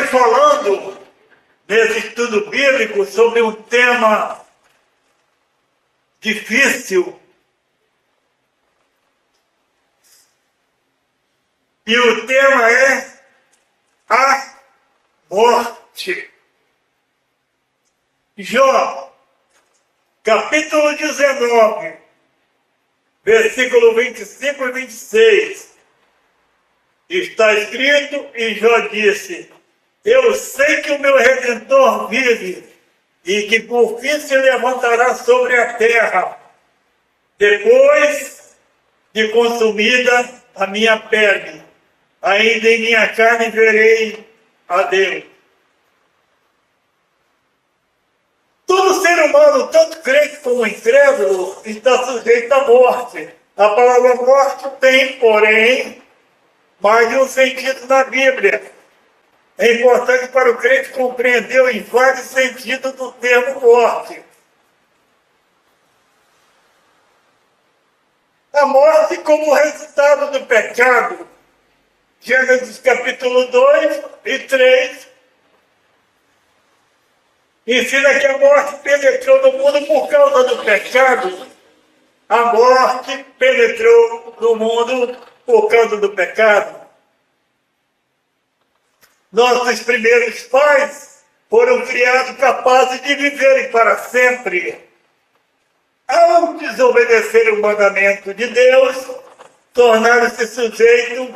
Estamos falando nesse estudo bíblico sobre um tema difícil. E o tema é a morte. Jó, capítulo 19, versículo 25 e 26. Está escrito, e Jó disse: eu sei que o meu Redentor vive, e que por fim se levantará sobre a terra, depois de consumida a minha pele. Ainda em minha carne verei a Deus. Todo ser humano, tanto crente como incrédulo, está sujeito à morte. A palavra morte tem, porém, mais de um sentido na Bíblia. É importante para o crente compreender em vários sentidos do termo morte. A morte como resultado do pecado. Gênesis capítulo 2 e 3 ensina que a morte penetrou no mundo por causa do pecado. A morte penetrou no mundo por causa do pecado. Nossos primeiros pais foram criados capazes de viverem para sempre. Ao desobedecer o mandamento de Deus, tornaram-se sujeitos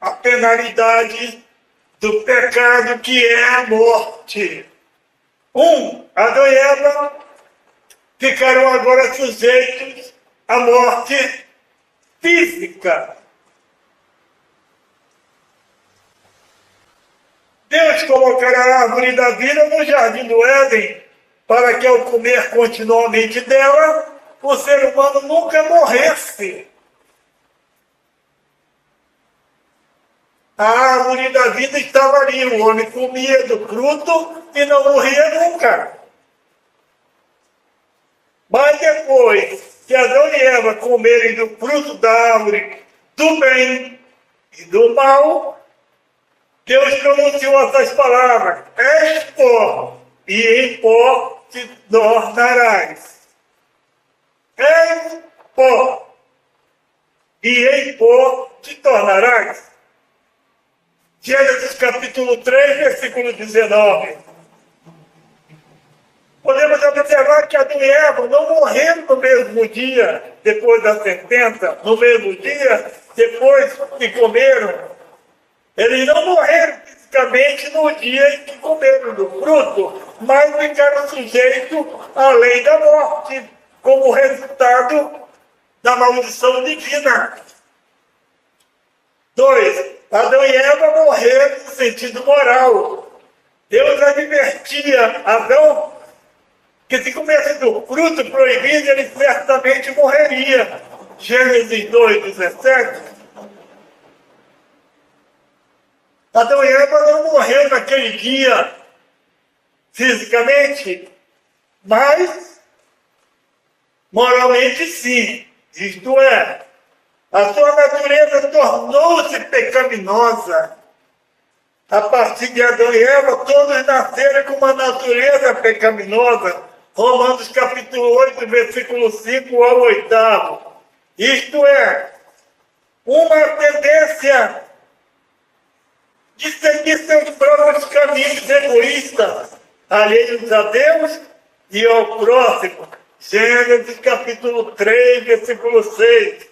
à penalidade do pecado, que é a morte. Adão e Eva ficaram agora sujeitos à morte física. Deus colocará a árvore da vida no jardim do Éden, para que ao comer continuamente dela, o ser humano nunca morresse. A árvore da vida estava ali, o homem comia do fruto e não morria nunca. Mas depois que Adão e Eva comerem do fruto da árvore do bem e do mal, Deus pronunciou essas palavras: és pó, e em pó te tornarás. És pó, e em pó te tornarás. Gênesis capítulo 3, versículo 19. Podemos observar que Adão e Eva não morreram no mesmo dia, depois da sentença, no mesmo dia, depois que comeram. Eles não morreram fisicamente no dia em que comeram do fruto, mas ficaram sujeitos à lei da morte, como resultado da maldição divina. 2. Adão e Eva morreram no sentido moral. Deus advertia Adão que se comesse do fruto proibido, ele certamente morreria. Gênesis 2:17. Adão e Eva não morreram naquele dia fisicamente, mas moralmente sim. Isto é, a sua natureza tornou-se pecaminosa. A partir de Adão e Eva, todos nasceram com uma natureza pecaminosa. Romanos capítulo 8, versículo 5 ao 8. Isto é, uma tendência de seguir seus próprios caminhos egoístas, alheios a Deus e ao próximo. Gênesis capítulo 3, versículo 6.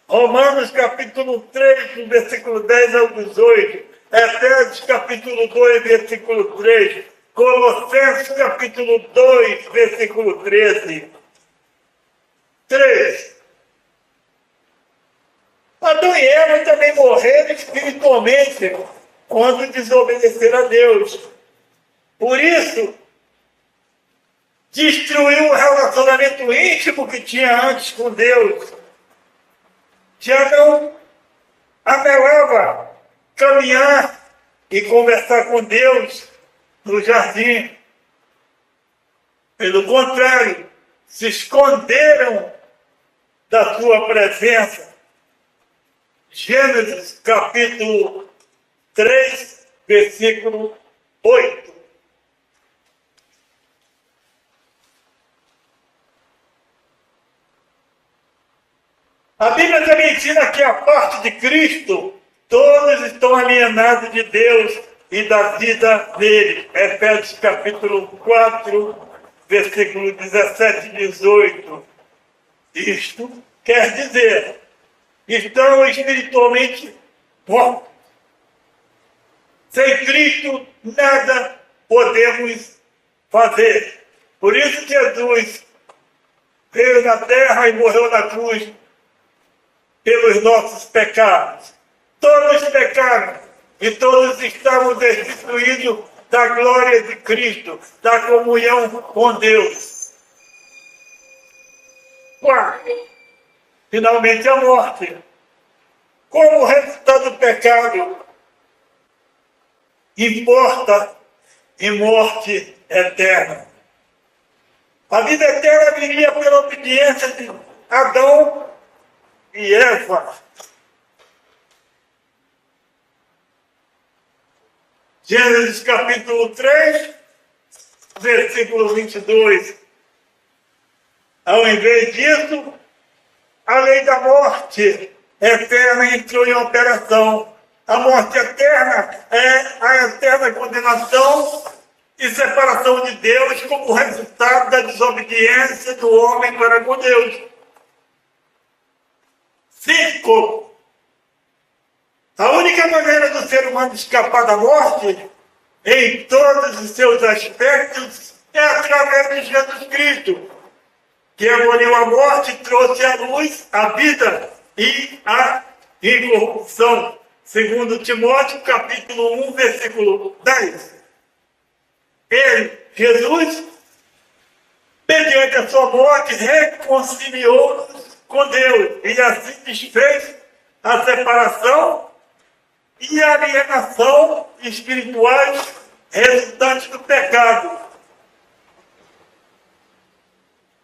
Romanos capítulo 3, versículo 10 ao 18. Efésios capítulo 2, versículo 3. Colossenses capítulo 2, versículo 13. 3. Adão e Eva também morreram espiritualmente quando desobedeceram a Deus. Por isso, destruiu o relacionamento íntimo que tinha antes com Deus. Já não anelava caminhar e conversar com Deus no jardim. Pelo contrário, se esconderam da sua presença. Gênesis capítulo 3, versículo 8. A Bíblia também ensina que a parte de Cristo, todos estão alienados de Deus e da vida dele. Efésios capítulo 4, versículo 17 e 18. Isto quer dizer, estão espiritualmente mortos. Sem Cristo, nada podemos fazer. Por isso Jesus veio na terra e morreu na cruz pelos nossos pecados. Todos pecaram e todos estavam destituídos da glória de Cristo, da comunhão com Deus. Quarto, finalmente a morte. Como resultado do pecado, importa em morte eterna. A vida eterna viria pela obediência de Adão e Eva. Gênesis capítulo 3, versículo 22. Ao invés disso, a lei da morte eterna entrou em operação. A morte eterna é a eterna condenação e separação de Deus como resultado da desobediência do homem para com Deus. 5. A única maneira do ser humano escapar da morte, em todos os seus aspectos, é através de Jesus Cristo, que aboliu a morte e trouxe à luz a vida e a incorrupção. Segundo Timóteo, capítulo 1, versículo 10. Ele, Jesus, mediante a sua morte, reconciliou-nos com Deus e assim desfez a separação e a alienação espirituais resultantes do pecado.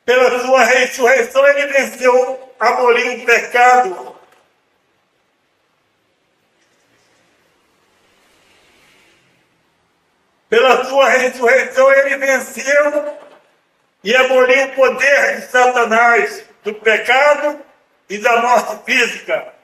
Pela sua ressurreição, ele venceu, aboliu o pecado. Pela sua ressurreição, ele venceu e aboliu o poder de Satanás, do pecado e da morte física.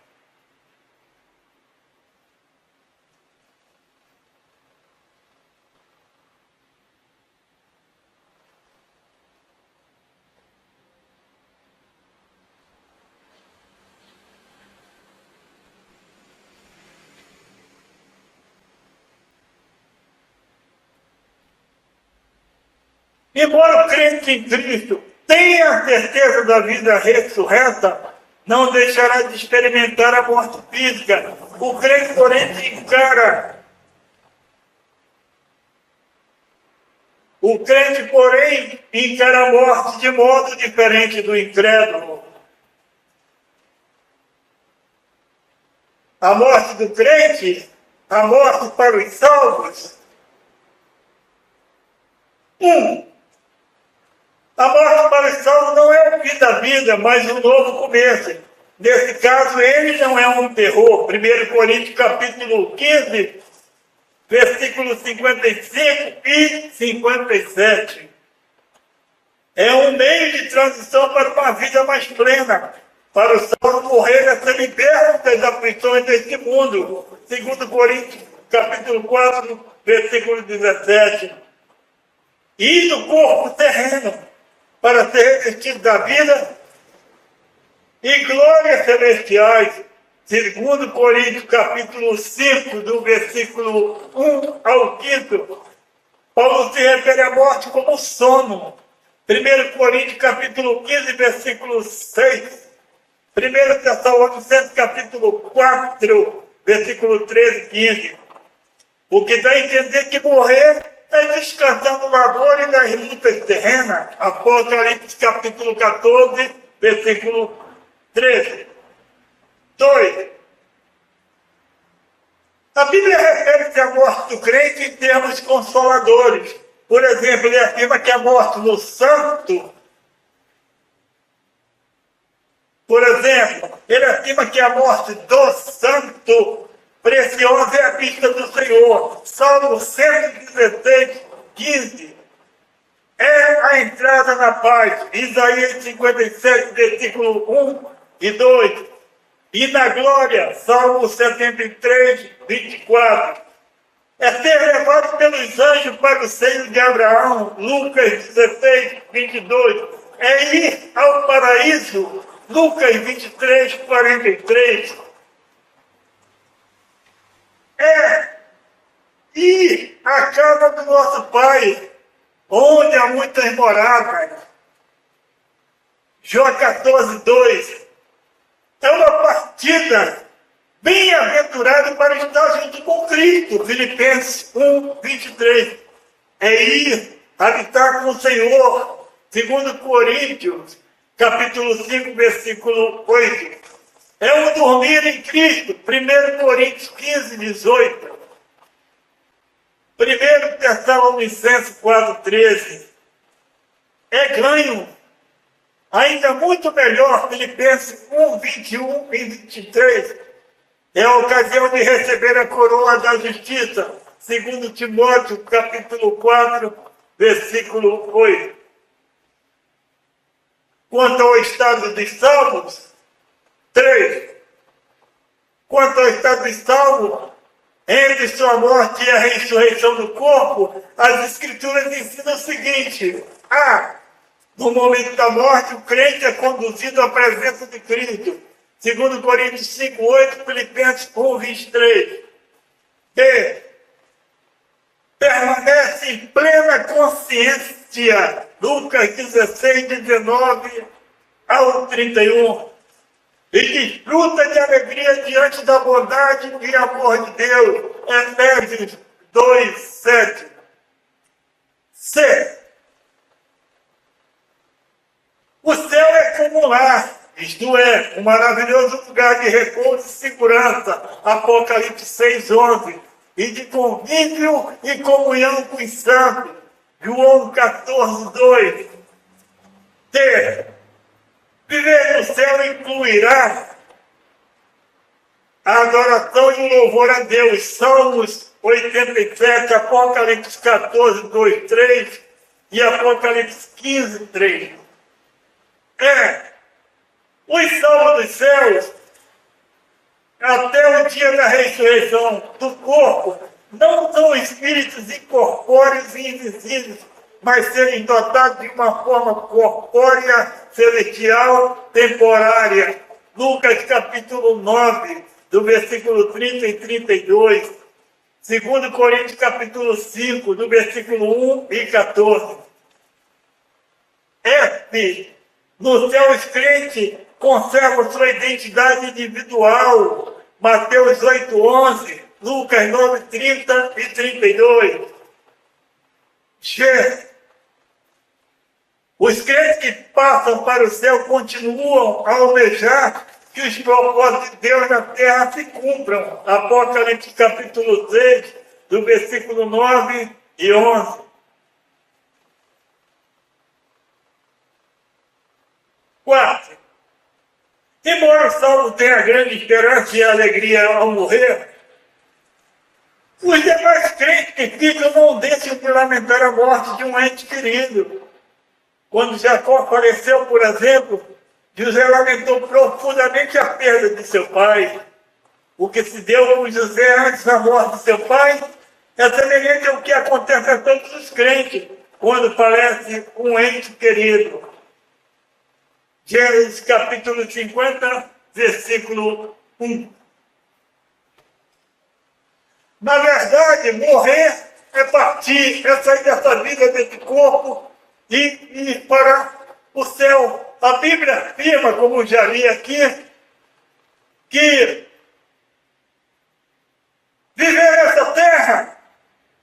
Embora o crente em Cristo tenha a certeza da vida ressurreta, não deixará de experimentar a morte física. O crente, porém, encara. O crente, porém, encara a morte de modo diferente do incrédulo. A morte do crente, a morte para os salvos. A morte para os salvos não é o fim da vida, mas um novo começo. Nesse caso, ele não é um terror. 1 Coríntios capítulo 15, versículos 55 e 57. É um meio de transição para uma vida mais plena. Para o salvo morrer é ser liberto das aflições deste mundo. 2 Coríntios capítulo 4, versículo 17. E do corpo terreno, para ser revestido da vida e glórias celestiais. 2 Coríntios capítulo 5, do versículo 1 ao 5, Paulo se refere à morte como sono. 1 Coríntios capítulo 15, versículo 6. 1 Tessalonicenses capítulo 4, versículo 13 e 15. O que dá a entender que morrer é descansar no labor e das lutas terrenas. Apocalipse capítulo 14, versículo 13. 2. A Bíblia refere-se à morte do crente em termos consoladores. Por exemplo, ele afirma que a morte do santo, ele afirma que a morte do santo Preciosa é a vista do Senhor. Salmo 116, 15. É a entrada na paz. Isaías 57, versículo 1 e 2. E na glória, Salmo 73, 24. É ser levado pelos anjos para o seio de Abraão. Lucas 16, 22. É ir ao paraíso. Lucas 23, 43. É ir à casa do nosso Pai, onde há muitas moradas. Jó 14, 2. É uma partida bem-aventurada para estar junto com Cristo. Filipenses 1, 23. É ir habitar com o Senhor. 2 Coríntios, capítulo 5, versículo 8. É o dormir em Cristo. 1 Coríntios 15, 18. 1 Tessalonicenses 4, 13. É ganho. Ainda muito melhor, Filipenses 1, 21 e 23. É a ocasião de receber a coroa da justiça. 2 Timóteo, capítulo 4, versículo 8. Quanto ao estado dos salmos, 3. Quanto ao estado dos salmos, entre sua morte e a ressurreição do corpo, as Escrituras ensinam o seguinte: no momento da morte, o crente é conduzido à presença de Cristo. 2 Coríntios 5, 8, Filipenses 1, 23. B. Permanece em plena consciência. Lucas 16, 19 ao 31. E desfruta de alegria diante da bondade e amor de Deus. Efésios 2, 7. C. O céu é como um lar, isto é, um maravilhoso lugar de repouso e segurança. Apocalipse 6, 11. E de convívio e comunhão com os santos. João 14, 2. D. Viver no céu incluirá a adoração e o louvor a Deus. Salmos 87, Apocalipse 14, 2, 3 e Apocalipse 15, 3. Os salvos dos céus, até o dia da ressurreição do corpo, não são espíritos incorpóreos e invisíveis, mas serem dotados de uma forma corpórea, celestial, temporária. Lucas capítulo 9, do versículo 30 e 32. 2 Coríntios capítulo 5, do versículo 1 e 14. F. No céu os crentes conservam sua identidade individual. Mateus 8, 11, Lucas 9, 30 e 32. G. Os crentes que passam para o céu continuam a almejar que os propósitos de Deus na terra se cumpram. Apocalipse capítulo 6, do versículo 9 e 11. 4. Embora o salvo tenha grande esperança e alegria ao morrer, os demais crentes que ficam não deixam de lamentar a morte de um ente querido. Quando Jacó faleceu, por exemplo, José lamentou profundamente a perda de seu pai. O que se deu com José antes da morte de seu pai é semelhante ao que acontece a todos os crentes quando falece um ente querido. Gênesis capítulo 50, versículo 1. Na verdade, morrer é partir, é sair dessa vida, desse corpo e ir para o céu. A Bíblia afirma, como já li aqui, que viver nessa terra,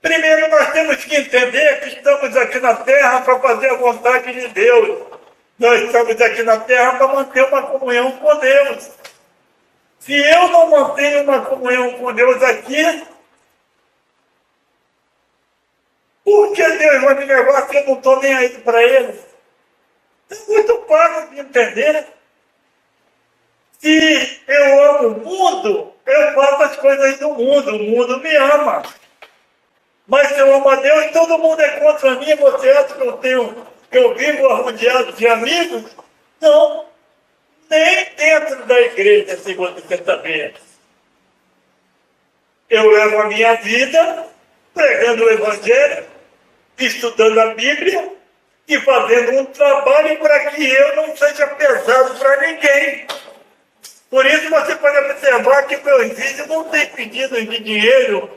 primeiro nós temos que entender que estamos aqui na terra para fazer a vontade de Deus. Nós estamos aqui na terra para manter uma comunhão com Deus. Se eu não mantenho uma comunhão com Deus aqui, por que Deus vai me levar se eu não estou nem aí para Ele? É muito fácil de entender. Se eu amo o mundo, eu faço as coisas do mundo, o mundo me ama. Mas se eu amo a Deus, todo mundo é contra mim, você acha que eu vivo rodeado de amigos? Não, nem dentro da igreja, se você saber. Eu levo a minha vida pregando o Evangelho, estudando a Bíblia e fazendo um trabalho para que eu não seja pesado para ninguém. Por isso você pode observar que meus vídeos não têm pedido de dinheiro.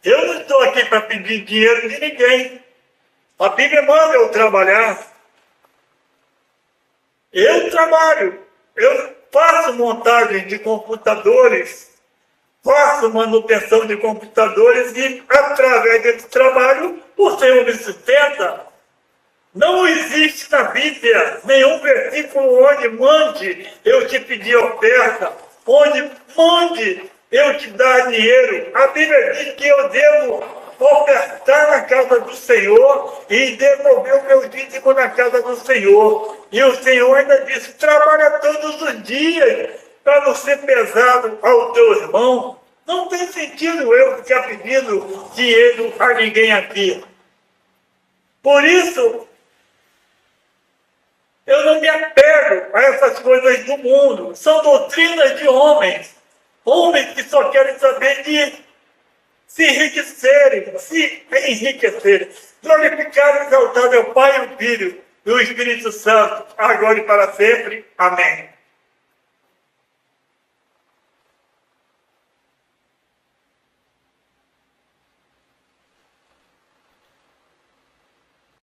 Eu não estou aqui para pedir dinheiro de ninguém. A Bíblia manda eu trabalhar. Eu trabalho. Eu faço montagem de computadores, faço manutenção de computadores e, através desse trabalho, o Senhor me sustenta. Não existe na Bíblia nenhum versículo onde mande eu te pedir oferta, onde mande eu te dar dinheiro. A Bíblia diz que eu devo ofertar na casa do Senhor e devolver o meu dízimo na casa do Senhor. E o Senhor ainda disse, trabalha todos os dias para não ser pesado ao teu irmão. Não tem sentido eu ficar pedindo dinheiro a ninguém aqui. Por isso, eu não me apego a essas coisas do mundo. São doutrinas de homens. Homens que só querem saber de se enriquecerem. Glorificar e exaltar meu Pai, o Filho e o Espírito Santo, agora e para sempre. Amém.